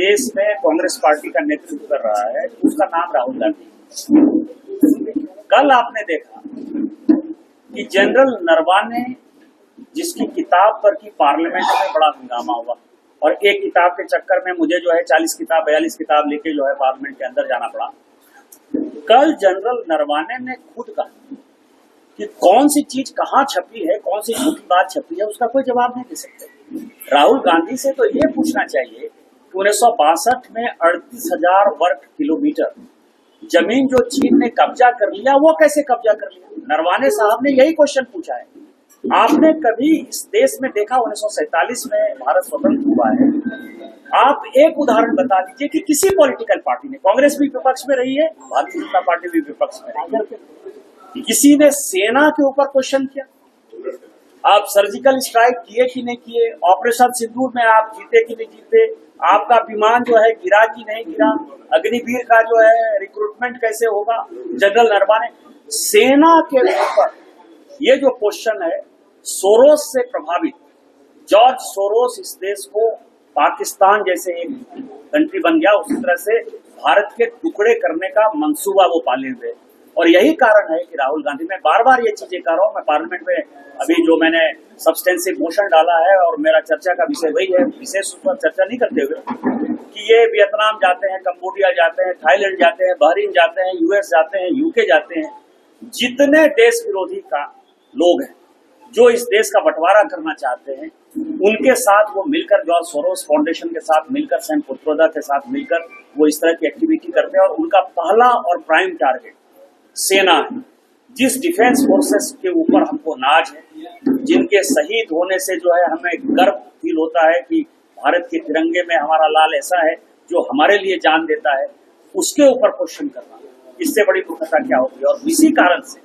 देश में कांग्रेस पार्टी का नेतृत्व कर रहा है उसका नाम राहुल गांधी। कल आपने देखा कि जनरल नरवाने जिसकी किताब पर की पार्लियामेंट में बड़ा हंगामा हुआ और एक किताब के चक्कर में मुझे जो है 40 किताब 42 किताब लेके जो है पार्लियामेंट के अंदर जाना पड़ा। कल जनरल नरवाने ने खुद कहा कि कौन सी चीज कहाँ छपी है, कौन सी झूठी बात छपी है, उसका कोई जवाब नहीं दे सकते। राहुल गांधी से तो ये पूछना चाहिए कि 1962 में 38,000 वर्ग किलोमीटर जमीन जो चीन ने कब्जा कर लिया वो कैसे कब्जा कर लिया। नरवाने साहब ने यही क्वेश्चन पूछा है। आपने कभी इस देश में देखा 1947 में भारत स्वतंत्र हुआ है, आप एक उदाहरण बता दीजिए कि किसी पॉलिटिकल पार्टी ने, कांग्रेस भी विपक्ष में रही है, भारतीय जनता पार्टी भी विपक्ष में रही है, किसी ने सेना के ऊपर क्वेश्चन किया, आप सर्जिकल स्ट्राइक किए कि नहीं किए, ऑपरेशन सिंदूर में आप जीते कि नहीं जीते, आपका विमान जो है गिरा कि नहीं गिरा, अग्निवीर का जो है रिक्रूटमेंट कैसे होगा। जनरल नरवाने सेना के ऊपर ये जो क्वेश्चन है, सोरोस से प्रभावित जॉर्ज सोरोस इस देश को पाकिस्तान जैसे एक कंट्री बन गया, उसी तरह से भारत के टुकड़े करने का मंसूबा वो पाले हुए। और यही कारण है कि राहुल गांधी, मैं बार बार ये चीजें कर रहा हूँ, मैं पार्लियामेंट में अभी जो मैंने सब्सटेंसिव मोशन डाला है और मेरा चर्चा का विषय वही है, विशेष उस पर चर्चा नहीं करते हुए कि ये वियतनाम जाते हैं, कंबोडिया जाते हैं, थाईलैंड जाते हैं, बहरीन जाते हैं, यूएस जाते हैं, यूके जाते हैं, जितने देश विरोधी का लोग हैं जो इस देश का बंटवारा करना चाहते हैं, उनके साथ वो मिलकर, जॉर्ज सोरोस फाउंडेशन के साथ मिलकर, सैम पित्रोदा के साथ मिलकर वो इस तरह की एक्टिविटी करते हैं। और उनका पहला और प्राइम टारगेट सेना है। जिस डिफेंस फोर्सेस के ऊपर हमको नाज है, जिनके शहीद होने से जो है हमें गर्व फील होता है कि भारत के तिरंगे में हमारा लाल ऐसा है जो हमारे लिए जान देता है, उसके ऊपर क्वेश्चन करना, इससे बड़ी दुर्घटना क्या होगी। और इसी कारण से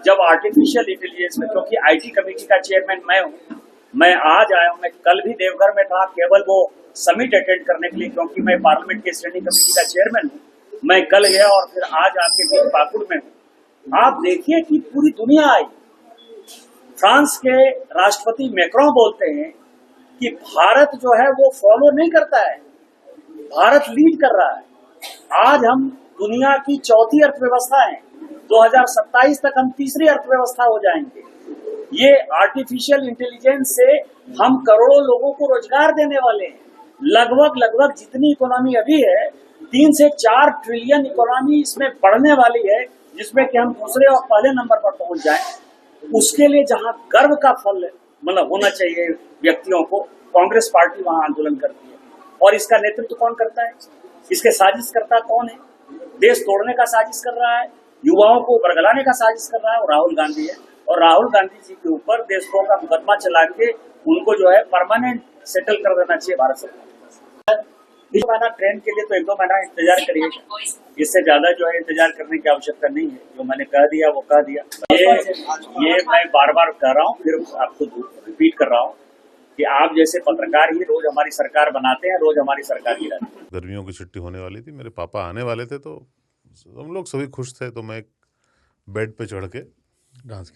जब आर्टिफिशियल इंटेलिजेंस में, क्योंकि आईटी कमेटी का चेयरमैन मैं हूँ, मैं आज आया हूँ, मैं कल भी देवघर में था केवल वो समिट अटेंड करने के लिए, क्योंकि मैं पार्लियामेंट के स्टैंडिंग कमेटी का चेयरमैन हूँ। मैं कल गया और फिर आज आपके बीच पाकुड़ में हूँ। आप देखिए कि पूरी दुनिया आई। फ्रांस के राष्ट्रपति मैक्रों बोलते हैं कि भारत जो है वो फॉलो नहीं करता है, भारत लीड कर रहा है। आज हम दुनिया की चौथी अर्थव्यवस्था है, 2027 तक हम तीसरी अर्थव्यवस्था हो जाएंगे। ये आर्टिफिशियल इंटेलिजेंस से हम करोड़ों लोगों को रोजगार देने वाले हैं। लगभग जितनी इकोनॉमी अभी है, 3 से 4 ट्रिलियन इकोनॉमी इसमें बढ़ने वाली है, जिसमें कि हम दूसरे और पहले नंबर पर पहुंच जाएं। उसके लिए जहां गर्व का फल मतलब होना चाहिए व्यक्तियों को, कांग्रेस पार्टी वहां आंदोलन करती है। और इसका नेतृत्व कौन करता है, इसके साजिशकर्ता कौन है, देश तोड़ने का साजिश कर रहा है, युवाओं को बरगलाने का साजिश कर रहा है, और राहुल गांधी है। और राहुल गांधी जी के ऊपर देशों का मुकदमा चला के उनको जो है परमानेंट सेटल कर देना चाहिए भारत सरकार। 2 महीना ट्रेन के लिए तो 1-2 महीना इंतजार करिए, इससे ज्यादा जो है इंतजार करने की आवश्यकता नहीं है। जो मैंने कह दिया वो कह दिया। ये मैं बार बार कह रहा हूँ, फिर आपको रिपीट कर रहा हूँ कि आप जैसे पत्रकार ही रोज हमारी सरकार बनाते हैं, रोज हमारी सरकार गिराते हैं। गर्मियों की छुट्टी होने वाली थी, मेरे पापा आने वाले थे, तो हम लोग सभी खुश थे। तो मैं बेड पे चढ़ के डांस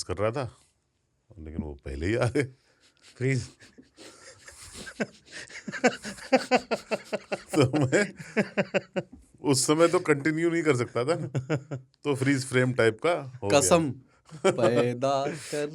कर रहा था, लेकिन वो पहले ही आ गए। फ्रीज तो मैं उस समय तो कंटिन्यू नहीं कर सकता था, तो फ्रीज फ्रेम टाइप का हो गया। कसम पैदा कर